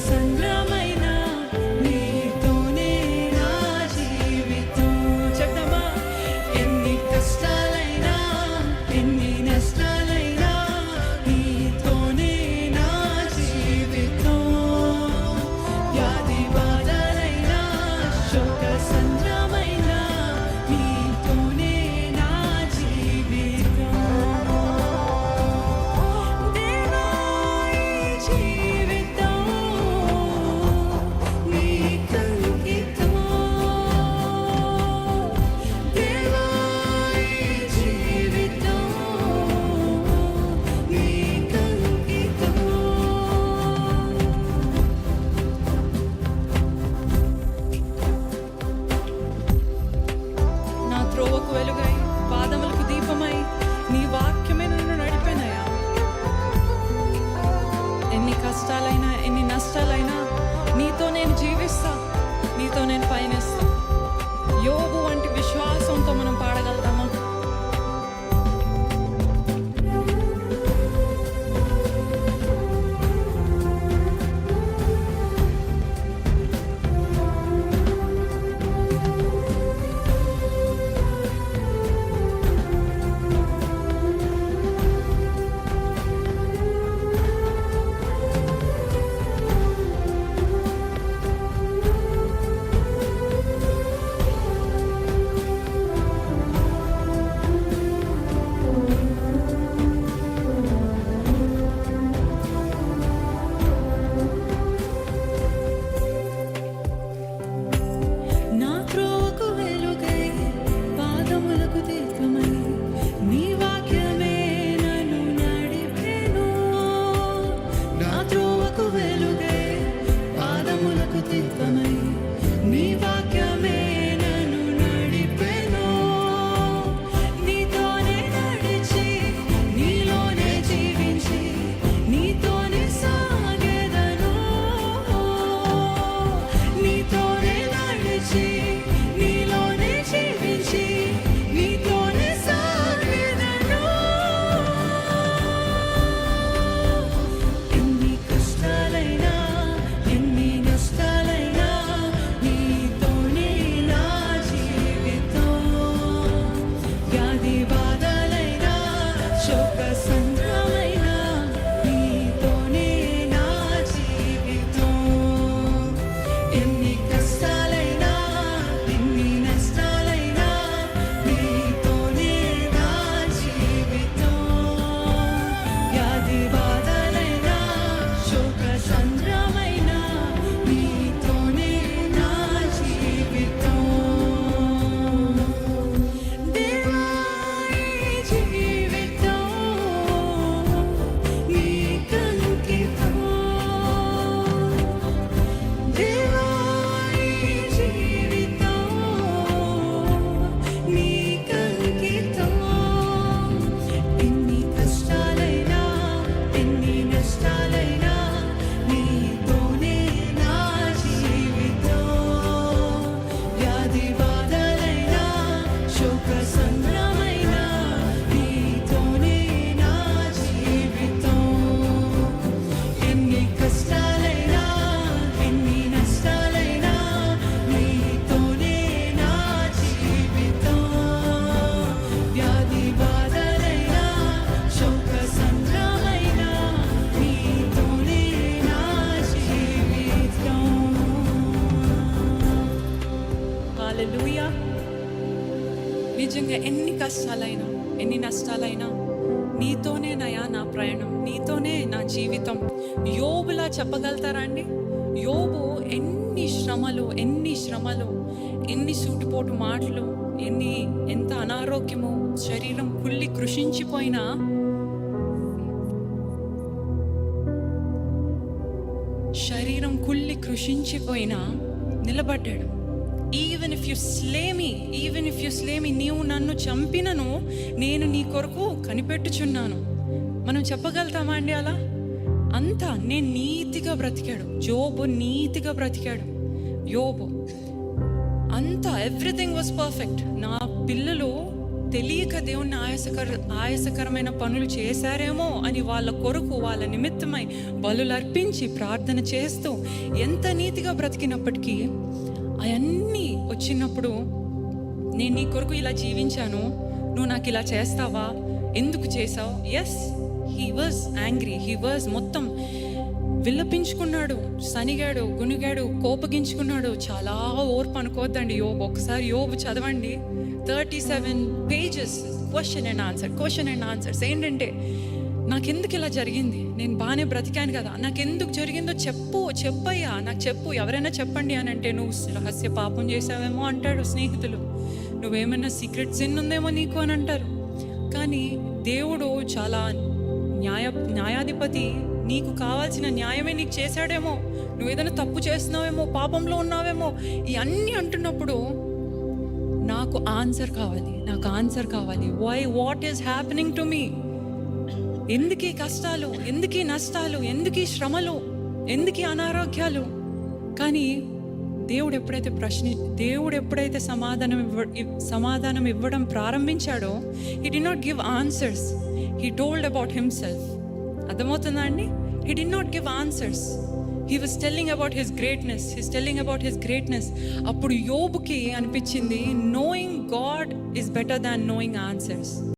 సంద్రమైన నీతోనే నా జీవితం. చెప్తామా? ఎన్ని కష్టాలైనా ఎన్ని నష్టాలైనా నీతోనే నా జీవితం. వ్యాధి బాధలైనా శోక సంద్రమైన నీతోనే నా జీవితం. దేవా ఈ జీవితం నీకంకితం. దేవా ఈ జీవితం నీకంకితం. నా త్రోవకు వెలుగై పాదములకు దీపమై నీ వాక్యమే నన్ను నడిపెనయా. ఎన్ని కష్టాలైనా ఎన్ని నష్టాలైనా నీతో నేను జీవిస్తా, నీతో నేను పయనిస్తా. యోబు వంటి విశ్వాసంతో మనం పాడగలుగుతామా? నా త్రోవకు వెలుగై పాదములకు దీపమై నీ వాక్యమే నన్ను నడిపెను. నా త్రోవకు వెలుగై పాదములకు దీపమై నీ వాక్యమే నన్ను నడిపెను. నీతోనే నడిచి నీలోనే జీవించి నీతోనే సాగెదను. నీతోనే నడిచి నీలోనే జీవించి నీతోనే సాగెదను. ఎన్ని కష్టాలైనా ఎన్ని నష్టాలైనా నీతోనే నా జీవితం. వ్యాధి బాధలైనా శోక సంద్రమైన నీతోనే నా జీవితం. ఎన్ని కష్టాలైనా ఎన్ని నష్టాలైనా నీతోనే నా జీవితం. వ్యాధి బాధలైనా శోక సంద్రమైన నీతోనే నా జీవితం. దేవా ఈ జీవితం నీకంకితం. దేవా ఈ జీవితం నీకంకితం. ఎన్ని కష్టాలైనా ఎన్ని నష్టాలైనా నీతోనే నా జీవితం. వ్యాధి బాధలైనా శోక సంద్రమైన నీతోనే నా జీవితం. ఎన్ని కష్టాలైనా ఎన్ని నష్టాలైనా నీతోనే నా జీవితం. వ్యాధి బాధలైనా శోక సంద్రమైన నీతోనే నా జీవితం. హల్లెలూయా. నిజంగా ఎన్ని కష్టాలైనా ఎన్ని నష్టాలైనా నీతోనే నయా నా ప్రయాణం, నీతోనే నా జీవితం. యోబులా చెప్పగలుగుతారా అండి? యోబు ఎన్ని శ్రమలు ఎన్ని సూటిపోటు మాటలు ఎంత అనారోగ్యము, శరీరం కుళ్ళి కృషించిపోయినా నిలబడ్డాడు. ఈవెన్ ఇఫ్ యు స్లే మీ నీవు నన్ను చంపినను నేను నీ కొరకు కనిపెట్టుచున్నాను. మనం చెప్పగలుగుతామా అండి అలా? అంతా నేను నీతిగా బ్రతికాడు యోబు, నీతిగా బ్రతికాడు యోబు. అంతా ఎవ్రీథింగ్ వాజ్ పర్ఫెక్ట్. నా పిల్లలు తెలియక దేవుణ్ణి ఆయాసకరమైన పనులు చేశారేమో అని వాళ్ళ కొరకు, వాళ్ళ నిమిత్తమై బలులు అర్పించి ప్రార్థన చేస్తూ ఎంత నీతిగా బ్రతికినప్పటికీ అవన్నీ వచ్చినప్పుడు, నేను నీ కొరకు ఇలా జీవించాను, నువ్వు నాకు ఇలా చేస్తావా, ఎందుకు చేసావు? Yes, he was angry, he was మొత్తం విల్లపించుకున్నాడు, సనిగాడు, గునిగాడు, కోపగించుకున్నాడు. చాలా ఓర్పు అనుకోవద్దండి. యోబు ఒకసారి యోబు చదవండి, 37 పేజెస్ క్వశ్చన్ అండ్ ఆన్సర్స్. ఏంటంటే, నాకెందుకు ఇలా జరిగింది, నేను బాగానే బ్రతికాను కదా, నాకెందుకు జరిగిందో చెప్పయ్యా, నాకు చెప్పు, ఎవరైనా చెప్పండి అని అంటే, నువ్వు రహస్య పాపం చేసావేమో అంటాడు స్నేహితులు, నువ్వేమైనా సీక్రెట్ సిన్ ఉందేమో నీకు అని అంటారు. కానీ దేవుడు చాలా న్యాయాధిపతి, నీకు కావాల్సిన న్యాయమే నీకు చేశాడేమో, నువ్వు ఏదైనా తప్పు చేస్తున్నావేమో, పాపంలో ఉన్నావేమో, ఇవన్నీ అంటున్నప్పుడు నాకు ఆన్సర్ కావాలి. What is happening to me? ఎందుకీ కష్టాలు, ఎందుకీ నష్టాలు, ఎందుకీ శ్రమలు, ఎందుకీ అనారోగ్యాలు? కానీ దేవుడు ఎప్పుడైతే సమాధానం ఇవ్వడం ప్రారంభించాడో, he did not give answers, he told about himself. అర్థమవుతుందా అండి? He did not give answers, he was telling about his greatness. అప్పుడు యోబుకి అనిపించింది, knowing God is better than knowing answers.